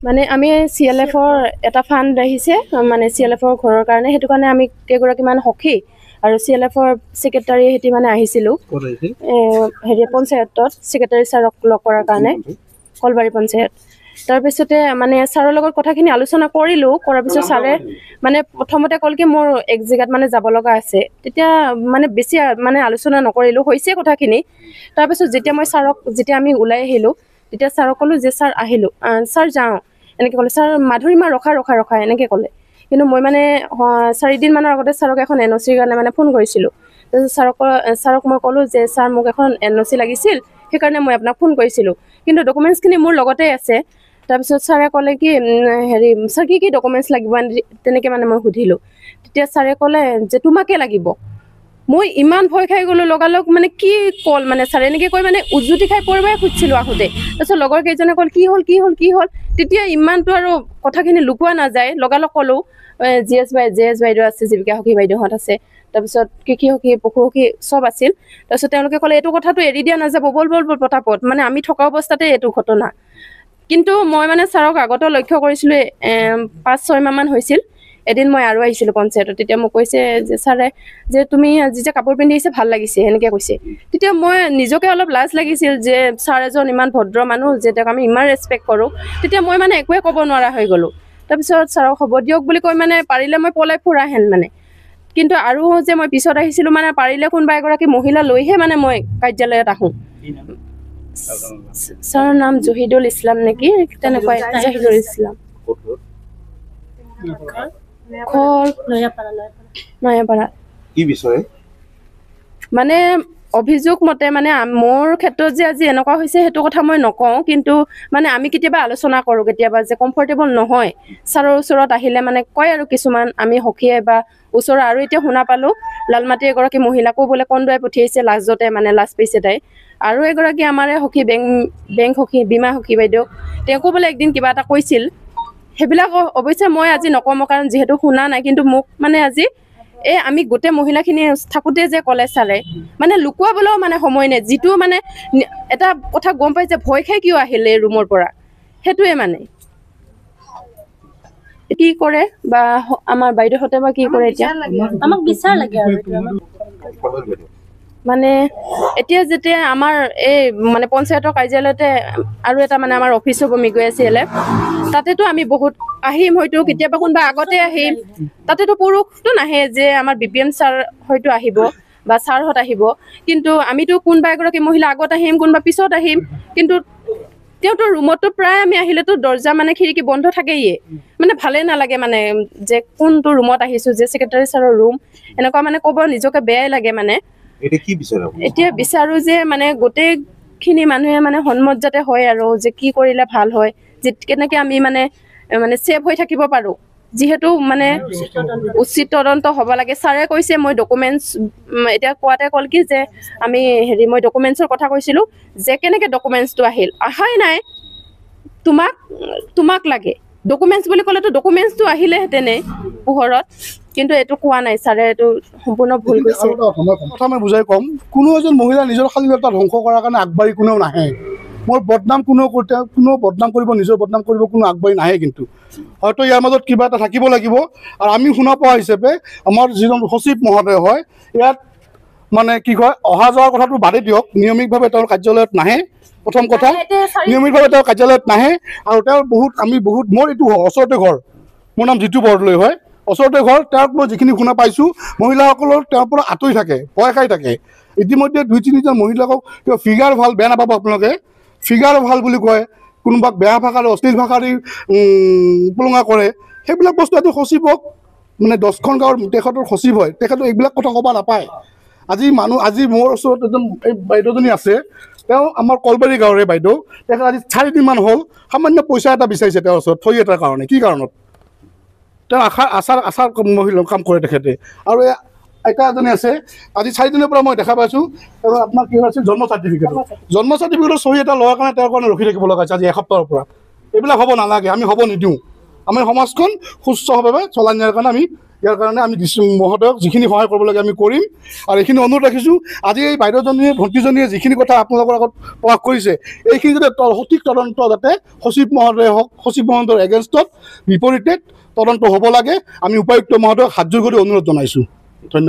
মানে আমি CLF-ৰ এটা ফাণ্ড আহিছে মানে CLF-ৰ ঘৰৰ কাৰণে সেইটো কাৰণে আমি কেইগৰাকীমান সখী আৰু CLF-ৰ ছেক্ৰেটাৰী হেতি মানে আহিছিলোঁ হেৰি পঞ্চায়তত ছেক্ৰেটাৰী ছাৰক লগ কৰাৰ কাৰণে কলবাৰী পঞ্চায়ত তাৰপিছতে মানে ছাৰৰ লগত কথাখিনি আলোচনা কৰিলোঁ কৰাৰ পিছত ছাৰে মানে প্ৰথমতে ক'ল কি মোৰ এক জেগাত মানে যাব লগা আছে তেতিয়া মানে বেছি মানে আলোচনা নকৰিলোঁ হৈছে কথাখিনি তাৰপিছত যেতিয়া আমি ওলাই আহিলোঁ তেতিয়া ছাৰক ক'লোঁ যে ছাৰ আহিলোঁ ছাৰ যাওঁ এনেকৈ ক'লে ছাৰ মাধুৰীমা ৰখা এনেকৈ ক'লে কিন্তু মই মানে 4 দিনমানৰ আগতে ছাৰক এখন NOC-ৰ কাৰণে মানে ফোন কৰিছিলোঁ তাৰপিছত ছাৰক মই ক'লোঁ যে ছাৰ মোক এখন NOC লাগিছিল সেইকাৰণে মই আপোনাক ফোন কৰিছিলোঁ কিন্তু ডকুমেণ্টছখিনি মোৰ লগতে আছে তাৰপিছত ছাৰে ক'লে কি হেৰি ছাৰ কি ডকুমেণ্টছ লাগিব তেনেকৈ মানে মই সুধিলোঁ তেতিয়া ছাৰে ক'লে যে তোমাকে লাগিব মই ইমান ভয় খাই গ'লোঁ লগালগ মানে কি ক'ল মানে ছাৰে এনেকৈ কৈ মানে উজুতি খাই পৰিবই খুজিছিলোঁ আহোঁতে তাৰপিছত লগৰ কেইজনে ক'ল কি হ'ল তেতিয়া ইমানটো আৰু কথাখিনি লুকোৱা নাযায় লগালগ ক'লোঁ JS বাইদেউ আছে জীৱিকা সখী বাইদেউহঁত আছে তাৰপিছত কৃষি সখী পশু সখী চব আছিল তাৰপিছত তেওঁলোকে ক'লে এইটো কথাটো এৰি দিয়া নাযাব বল পতাপত মানে আমি থকা অৱস্থাতে এইটো ঘটনা কিন্তু মই মানে ছাৰক আগতে লক্ষ্য কৰিছিলোঁ 5-6 মাহমান হৈছিল এদিন মই আৰু আহিছিলোঁ পঞ্চায়তত তেতিয়া মোক কৈছে যে ছাৰে যে তুমি আজি যে কাপোৰ পিন্ধি আহিছে ভাল লাগিছে এনেকৈ কৈছে তেতিয়া মই নিজকে অলপ লাজ লাগিছিল যে ছাৰ এজন ইমান ভদ্ৰ মানুহ যে তেওঁক আমি ইমান ৰেচপেক্ট কৰোঁ তেতিয়া মই মানে একোৱে ক'ব নোৱাৰা হৈ গ'লোঁ তাৰপিছত ছাৰক হ'ব দিয়ক বুলি কৈ মানে পাৰিলে মই পলাই ফুৰাহেন মানে কিন্তু আৰু যে মই পিছত আহিছিলোঁ মানে পাৰিলে কোনোবা এগৰাকী মহিলা লৈহে মানে মই কাৰ্যালয়ত আহোঁ ছাৰৰ নাম জহিদুল ইছলাম নেকি তেনেকুৱাই জহিদুল ইছলাম নয়াপাৰা কি বিষয় মানে অভিযোগ মতে মানে মোৰ ক্ষেত্ৰত যে আজি এনেকুৱা হৈছে সেইটো কথা মই নকওঁ কিন্তু মানে আমি কেতিয়াবা আলোচনা কৰোঁ কেতিয়াবা যে কমফৰ্টেবল নহয় ছাৰৰ ওচৰত আহিলে মানে কয় আৰু কিছুমান আমি সখীয়ে বা ওচৰৰ আৰু এতিয়া শুনা পালোঁ লালমাটিৰ এগৰাকী মহিলাকো বোলে কন্দুৱাই পঠিয়াইছে লাজতে মানে লাজ পাইছে তাই আৰু এগৰাকী আমাৰে সখী বেংক সখী বীমা সখী বাইদেউ তেওঁকো বোলে একদিন কিবা এটা কৈছিল সেইবিলাক অৱশ্যে মই আজি নকওঁ কাৰণ যিহেতু শুনা নাই কিন্তু মোক মানে আজি আমি গোটেই মহিলাখিনি থাকোঁতে যে ক'লে ছাৰে মানে লুকুৱাবলৈও মানে সময় নাই যিটো মানে এটা কথা গম পাই যে ভয় খাই কিয় আহিলে ৰুমৰ পৰা সেইটোৱে মানে কি কৰে বা আমাৰ বাইদেউহঁতে বা কি কৰে এতিয়া আমাক বিচাৰ লাগে আৰু মানে এতিয়া যেতিয়া আমাৰ এই মানে পঞ্চায়তৰ কাৰ্যালয়তে আৰু এটা মানে আমাৰ অফিচো কমি গৈ আছিলে তাতেতো আমি বহুত আহিম হয়তো কেতিয়াবা কোনোবা আগতে আহিম তাতেতো পুৰুষটো নাহে যে আমাৰ BPM ছাৰ হয়তো আহিব বা ছাৰহঁত আহিব কিন্তু আমিতো কোনোবা এগৰাকী মহিলা আগত আহিম কোনোবা পিছত আহিম কিন্তু তেওঁতো ৰুমতো প্ৰায় আমি আহিলেতো দৰ্জা মানে খিৰিকী বন্ধ থাকেই মানে ভালে নালাগে মানে যে কোনটো ৰুমত আহিছোঁ যে ছেক্ৰেটাৰী ছাৰৰ ৰুম এনেকুৱা মানে ক'ব নিজকে বেয়াই লাগে মানে এতিয়া বিচাৰোঁ যে মানে গোটেইখিনি মানুহে মানে সন্মত যাতে হয় আৰু যে কি কৰিলে ভাল হয় যে কেনেকৈ আমি মানে ছেফ হৈ থাকিব পাৰোঁ যিহেতু মানে উচিত তদন্ত হ'ব লাগে ছাৰে কৈছে মই ডকুমেণ্টছ এতিয়া কোৱাতে ক'ল কি যে আমি মই ডকুমেণ্টছৰ কথা কৈছিলোঁ যে কেনেকৈ ডকুমেণ্টছটো অহাই নাই তোমাক লাগে ডকুমেণ্টছ বুলি ক'লেতো ডকুমেণ্টছটো আহিলেহেঁতেনে পোহৰত কিন্তু এইটো কোৱা নাই ছাৰে এইটো সম্পূৰ্ণ ভুল কৈছে কথা মই বুজাই ক'ম কোনো এজন মহিলা নিজৰ শালীনতা ধ্বংস কৰাৰ কাৰণে আগবাঢ়ি কোনেও নাহে মোৰ বদনাম কোনেও বদনাম কৰিব নিজৰ বদনাম কৰিব কোনো আগবাঢ়ি নাহে কিন্তু হয়তো ইয়াৰ মাজত কিবা এটা থাকিব লাগিব আৰু আমি শুনা পোৱা হিচাপে আমাৰ যিজন সচিব মহোদয় হয় ইয়াত মানে কি কয় অহা যোৱাৰ কথাটো বাদেই দিয়ক নিয়মিতভাৱে তেওঁৰ কাৰ্যালয়ত নাহে প্ৰথম কথা নিয়মিতভাৱে তেওঁৰ কাৰ্যালয়ত নাহে আৰু তেওঁৰ মোৰ এইটো ওচৰতে ঘৰ মোৰ নাম জিতু বৰদলৈ হয় ওচৰতে ঘৰ তেওঁক মই যিখিনি শুনা পাইছোঁ মহিলাসকলৰ তেওঁৰ পৰা আঁতৰি থাকে ভয় খাই থাকে ইতিমধ্যে 2-3জন মহিলাকক কিবা ফিগাৰ ভাল বেয়া নাপাব আপোনালোকে ফিগাৰ ভাল বুলি কয় কোনোবাক বেয়া ভাষাৰে অশ্লীল ভাষাৰে উপলুঙা কৰে সেইবিলাক বস্তু আজি সচিবক মানে 10খন গাঁৱৰ তেখেতৰ সচিব হয় তেখেতৰ এইবিলাক কথা ক'ব নাপায় আজি মোৰ ওচৰত এজন বাইদেউজনী আছে তেওঁ আমাৰ কলবাৰী গাঁৱৰে বাইদেউ তেখেত আজি 4 দিনমান হ'ল সামান্য পইচা এটা বিচাৰিছে তেওঁৰ ওচৰত থৈ এটাৰ কাৰণে কি কাৰণত তেওঁ আচাৰ মহিলা কাম কৰে তেখেতে আৰু আইতা এজনী আছে আজি 4 দিনৰ পৰা মই দেখা পাইছোঁ তেওঁ আপোনাৰ কি হৈছে জন্ম চাৰ্টিফিকেটৰ চহী এটা লোৱাৰ কাৰণে তেওঁৰ কাৰণে ৰখি থাকিব লগা হৈছে আজি এসপ্তাহৰ পৰা এইবিলাক হ'ব নালাগে আমি হ'ব নিদিওঁ আমি সমাজখন সুস্থভাৱে চলাই নিয়াৰ কাৰণে আমি ইয়াৰ কাৰণে আমি মহোদয়ক যিখিনি সহায় কৰিব লাগে আমি কৰিম আৰু এইখিনি অনুৰোধ ৰাখিছোঁ। আজি এই বাইদেউজনীয়ে ভণ্টিজনীয়ে যিখিনি কথা আপোনালোকৰ আগত প্ৰকাশ কৰিছে এইখিনি যাতে সঠিক তদন্ত যাতে সচিব মহোদয়ে হওক, সচিব মহোদয়ৰ এগেইনষ্টত বিপৰীতে তদন্ত হ'ব লাগে। আমি উপায়ুক্ত মহোদয়ক হাত জোৰ কৰি অনুৰোধ জনাইছোঁ। ধন্যবাদ।